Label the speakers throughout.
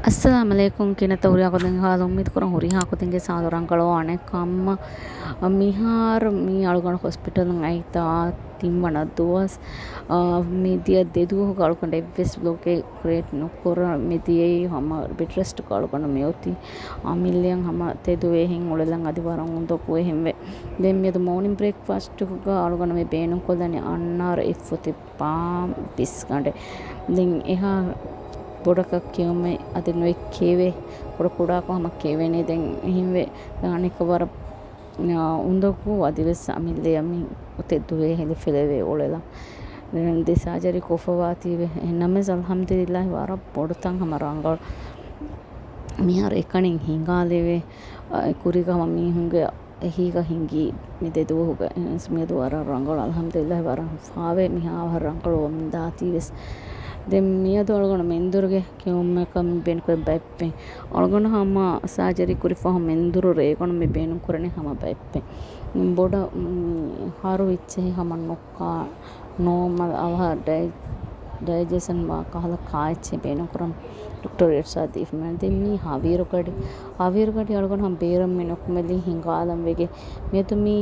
Speaker 1: अस्सलाम वालेकुम किनत हुरिया को देंगे हाल उम्मीद करूँ हुरिया को देंगे सादुरंकलो अनेकम मिहार मी अळगण हॉस्पिटल आयता ತಿಮ್ಮಣ ದೋಸ್ ಮಿದಿಯ ದೆದು ಕಳ್ಕೊಂಡು ಎವ್ವೆಸ್ ಬ್ಲೋಕೆ ಕ್ರಿಯೇಟ್ ನೊಕೊರ ಮಿದಿಯೈ ಹಮ ಬೆಟ್ರೆಸ್ಟ್ ಕಳ್ಕೊಂಡು ಮೇವತಿ ಆಮಿಲ್ಯಂ ಹಮ ತೆದುವೆ ಹಿಂಗೆ ಉಳಲಂಗ ಅದಿವಾರಂ ಉಂದೊಪುವೆ ಹಿಂವೆ ದೆಮ್ಮಿಯದು ಮಾರ್ನಿಂಗ್ ಬ್ರೇಕ್ಫಾಸ್ಟ್ ಹುಗ ಅಳ್ಕೊಂಡು ಮೇ ಬೇನು ಕೊಲ್ದನೆ ಅಣ್ಣಾರ ಇಫ್ಫುತಿ ಪಾಮ್ ಬಿಸ್ಕಂಡೆ ದೆನ್ ಎಹಾ පොඩක් කියවම අද නොයි කේවේ පොඩ කුඩාකෝ හම කේවෙනේ දැන් හිම්වේ අනික වර උන්දකු අදිවස් අමිල්ලේ යමි ඔතේ දුවේ හෙලි ෆෙලවේ ඔලලා දැන් දෙසාජරි කොෆවාතිවේ එන්නමස් අල්හම්දුලිල්ලාහ් වර පොඩතන් හම රංගල් මිහර එකණින් හිඟාලේවේ කුරිගම මිහුන්ගේ එහිග හිඟි මිදේ දුවහුග ස්මිය දුවර රංගල් අල්හම්දුලිල්ලාහ් වර ෆාවේ මිහා වර රංගල් වම් දාතිවස් ದೆನ್ ಮಿಯದು ಒಳಗೊಂಡು ಮೆಂದುರುಗೆ ಕೆಮ್ಮೆ ಕಮ್ಮಿ ಬೇನು ಕೊರೆ ಬೈಪ್ಪೆ ಒಳಗೊಂಡು ಹಮ್ಮ ಸಾಜರಿ ಕುರಿಫ ಹಮ ಮೆಂದುರು ರೇಗೊಂಡು ಮೆ ಬೇನು ಕೊರನೆ ಹಮ ಬೈಪ್ಪೆ ಬೋಡ ಹಾರು ಇಚ್ಛೆ ಹಮ ನೊಕ್ಕ ನೋಮಲ್ ಅವ ಡೈಜೆಷನ್ ವಾ ಕಹಲ ಕಾಯ್ಚೆ ಬೇನು ಕೊರಂ ಡಾಕ್ಟರ್ ಇರ್ಸಾದಿ ಇಫ್ಮೆ ದೆನ್ ಮಿ ಹಾವೀರುಗಡಿ ಒಳಗೊಂಡು ಹಮ ಬೇರಂ ಮೆ ನೊಕ್ಕಮೆಲಿ ಹಿಂಗಾಲಂ ವೆಗೆ ಮೇತು ಮಿ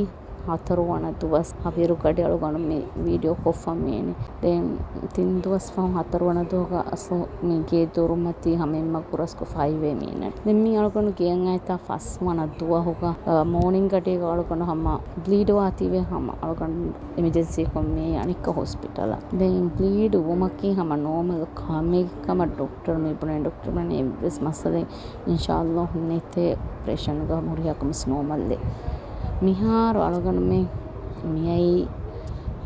Speaker 1: හතරුවන දුවස් හවිරු ගඩි අලුගණු මේ වීඩියෝ කොෆම් මේනේ දැන් තින් දුවස් ෆම් හතරුවන දුවක අසු මේ ගේ දුරුමති හැමෙම්ම කුරස්ක 5 වේ මේනේ දැන් මේ අලුගණු ගෙන් ආයතා ෆස් වන දුවහුග මෝර්නින් ගඩි අලුගණු හැම බ්ලීඩ් වාතිවේ හැම අලුගණු එමර්ජන්සි කොම් මේ අනික හොස්පිටල දැන් බ්ලීඩ් වමකි හැම නෝමල් කාමේ කම ડોක්ටර් මේ පුනේ ડોක්ටර් මනේ එවස් මසලේ ඉන්ෂාල්ලාහ් නෙතේ ඔපරේෂන් ගහ මුරියකම ස්නෝමල්ලේ මිහාර අලගන මේ මියයි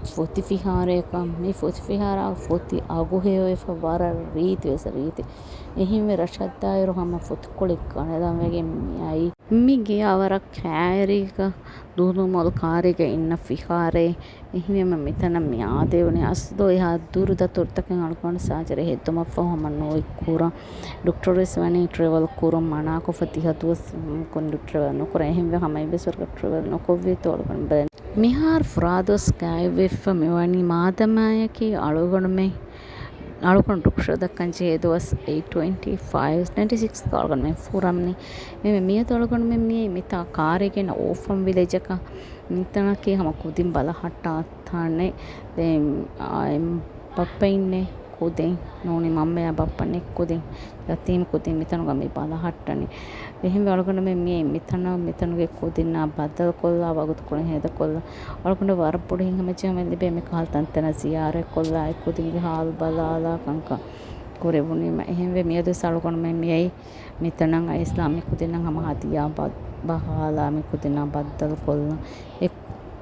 Speaker 1: ෆොති ෆිහාරයක මේ ෆොති ෆිහාරා ෆොති අගුහේ ෆවර රීති එහිම රෂද්දායරු හම ෆොති කොලික් කනදම් වගේ මියයි මිගේ අවරක් කෑරික දුනු මොල් කාරික ඉන්න ෆිහාරේ එහිම මෙතන මියාදේවනේ අස්දෝ එහා දුරුද තොර්තකෙන් අලගන සාජරේ හෙතුම ෆහම නොයි කුර ડોක්ටරස් වනේ ට්‍රැවල් කුරම් මනාකො ෆතිහතුස් කොන්ඩක්ටර් නොකර එහිම හමයි බෙසරක ට්‍රැවල් නොකොව්වේ තෝලකන් බෙන් මිහාර ෆ්‍රාදොස් කෑවෙෆ මෙවනි මාදමායකි අලගන රුක්ෂ දක්කංචි දවස් 825 96 තොලගන මේ ෆුරම්නි මේ මිය තොලගන මේ මිතා කාරේගෙන ඕෆම් විලේජ් එක මිතනකේ හම කුදින් බල හට්ටාත්තානේ දැන් පප්පයින්නේ කුදින් නෝනි මම්මයා බප්පන්නේ කුදින් යතීම් කුදින් මිතන ගමේ බල හට්ටනේ එහෙම වලගන මේ මිතනගේ කුදින්නා බදල් කොල්ලා වගුත් කොනේ හේද කොල්ලා වලගන වර පොඩින් හැමචම ලිබේ මේ කාල් තන්තන සියාරේ කොල්ලා අය කුදින්ගේ හාල් බලාලා කංක කොරෙවුනේ මම එහෙම මේ දේ සලකන මේ මිතනන් අය ඉස්ලාමික කුදින්නම් හැම හතියා බහාලා මේ කුදින්නා බදල් කොල්ලා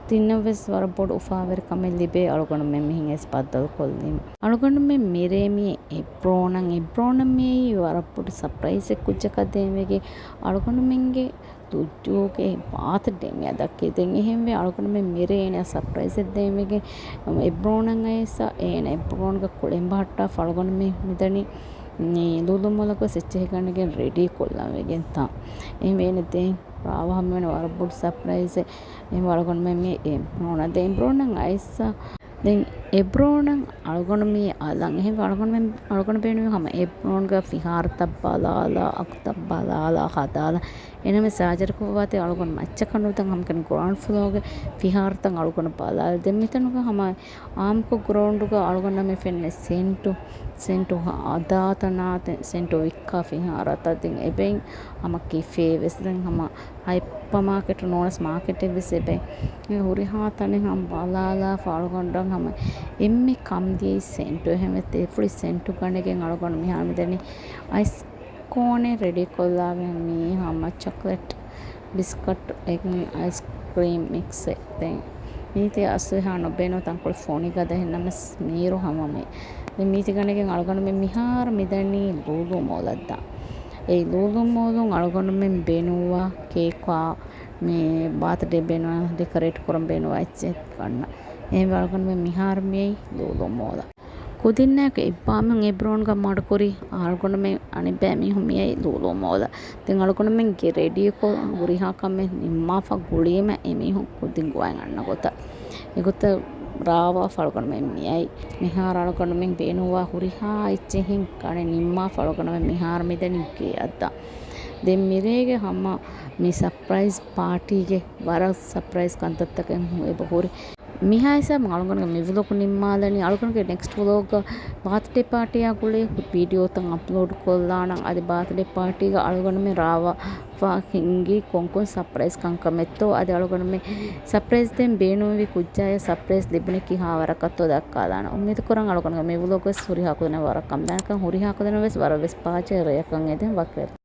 Speaker 1: තින්නවෙස් වර පොඩ උෆාවර කමෙන් ලිබේ අලගන මෙ මිහින් එස් බදල් කොල්ලිම් අලගන මෙ මිරේමි එබ්‍රෝනන් මේ වර පොඩ සර්ප්‍රයිස් එක කුච්චක දෙමෙගේ අලගන මෙන්ගේ තුජ්ජෝගේ පාත දෙමි අදක්කේ දෙන් එහෙම වේ අලගන මෙ මිරේන සර්ප්‍රයිස් එක දෙමෙගේ එබ්‍රෝනන් අයස එන එබ්‍රෝන්ග කොලෙන් බහට්ටා ෆලගන මෙ මිදනි නේ ලුලු මොලක සෙච්චේ ගන්නගෙන් රෙඩි කොල්ලා වෙගෙන් තා එහෙම වෙනදී රාවහම වෙන වරබුඩ් සර්ප්‍රයිස් එහෙම වලගොන මේ එබ්‍රෝන දැන් එබ්‍රෝනන් අයිස්සා දැන් එබ්‍රෝනන් අලගොන මේ අලන් එහෙම අලගොන බේනුවේ හැම එබ්‍රෝන්ග ෆිහාර්තබ්බලාලා අක්තබ්බලාලා හදාලා එනම සාජර කෝවාතේ අලගොන මච්චකනුතන් හැම කෙන ග්‍රවුන්ඩ් ෆ්ලෝගේ ෆිහාර්තන් අලගොන බලාල් දැන් මෙතනක හැම ආම්කෝ ග්‍රවුන්ඩ්ග අලගොන මේ ෆෙන්නේ සෙන්ටු අදාතනාත සෙන්ටු වික්කා ෆිහාරත දැන් එබෙන් හැම කිෆේ වෙස්දන් හැම හයිපර් මාකට් නෝනස් මාකට් වෙසෙබේ මේ හුරි හාතනේ හැම බලාලා ෆාලගොන්ඩන් හැම එම්මේ කම්දී සෙන්ටු එහෙම තේ ෆුලි සෙන්ටු ගණගෙන් අලගොන මිහාම දෙන්නේ අයිස් කෝනේ රෙඩි කොල්ලාගෙන මේ හැම චොක්ලට් බිස්කට් එක අයිස් ක්‍රීම් මික්ස් දැන් මේතේ අස්සහා නොබේනෝ තංකොල් ෆෝනි ගද හෙන්නම මීරු හැම මේ දැන් මීති ගණගෙන් අලගොන මේ මිහාර මිදනි ලූලු මොලද්දා ඒ ලූලු මොලුන් අලගොන මේ බේනුවා කේක්වා මේ බර්ත්ඩේ බේනුවා ඩෙකොරේට් කරන් බේනුවා එච්චෙත් ගන්න එහෙම අලගොන මේ මිහාර මේ ලූලු මොල කුදින්නක ඉබ්බාමන් එබ්‍රෝන් ගම් මඩකොරි අලගොන මේ අනිබෑ මිහු මේ ලූලු මොල දැන් අලගොන මේ ගේ රෙඩිය කො ගුරිහා කම්මේ නිම්මාෆා ගුලියම එමිහු කුදින් ගුවන් අන්න ගොත ඒගොත රාවා ފަޅުގަނޑުމެން މިއަයි މިހާރ އަޅުގަނޑުމެން ބޭނުންވާ ހުރިހާ އެއްޗެހިން ކަނެ ނިންމާ ފަޅުގަނޑުމެން މިހާރ މިދަނީ ގެއަށްދާ ދެން މިރޭގެ ހަމަ މި ސަޕްރައިޒް Ｐާޓީގެ ވަރަށް ސަޕްރައިޒް ކަންތައްތަކެއް އެބ ހުރި މިހާއިސާ އަޅުގަނޑުގެ މި ވުލޮގު ނިންމާލަނީ އަޅުގަނޑުގެ ނެކްސްޓް ވުލޮގްގަ ބާތްޑޭ ޕާޓީއާ ގުޅޭ ވީޑިއޯތައް އަޕްލޯޑް ކޮށްލާނަން އަދި ބާތްޑޭ ޕާޓީގައި އަޅުގަނޑުމެން ރާވަފައި ހިންގީ ކޮންކޮން ސަޕްރައިޒް ކަންކަމެއްތޯ އަދި އަޅުގަނޑުމެން ސަޕްރައިޒްދެން ބޭނުންވި ކުއްޖާއަށް ސަޕްރައިޒް ލިބުނެކީ ހާވަރަކަށްތޯ ދައްކާލާނެ އުންމީދުކުރަން އަޅުގަނޑުގެ މި ވުލޮގްވެސް ހުރިހާ ކުދިނެ ވަރަށް ކަމްދާނެކަން ހުރިހާ ކުދިނެވެސް ވަރަށްވެސް ޕާޗެއް ރެއަކަށް އެދެން ވަކިވެ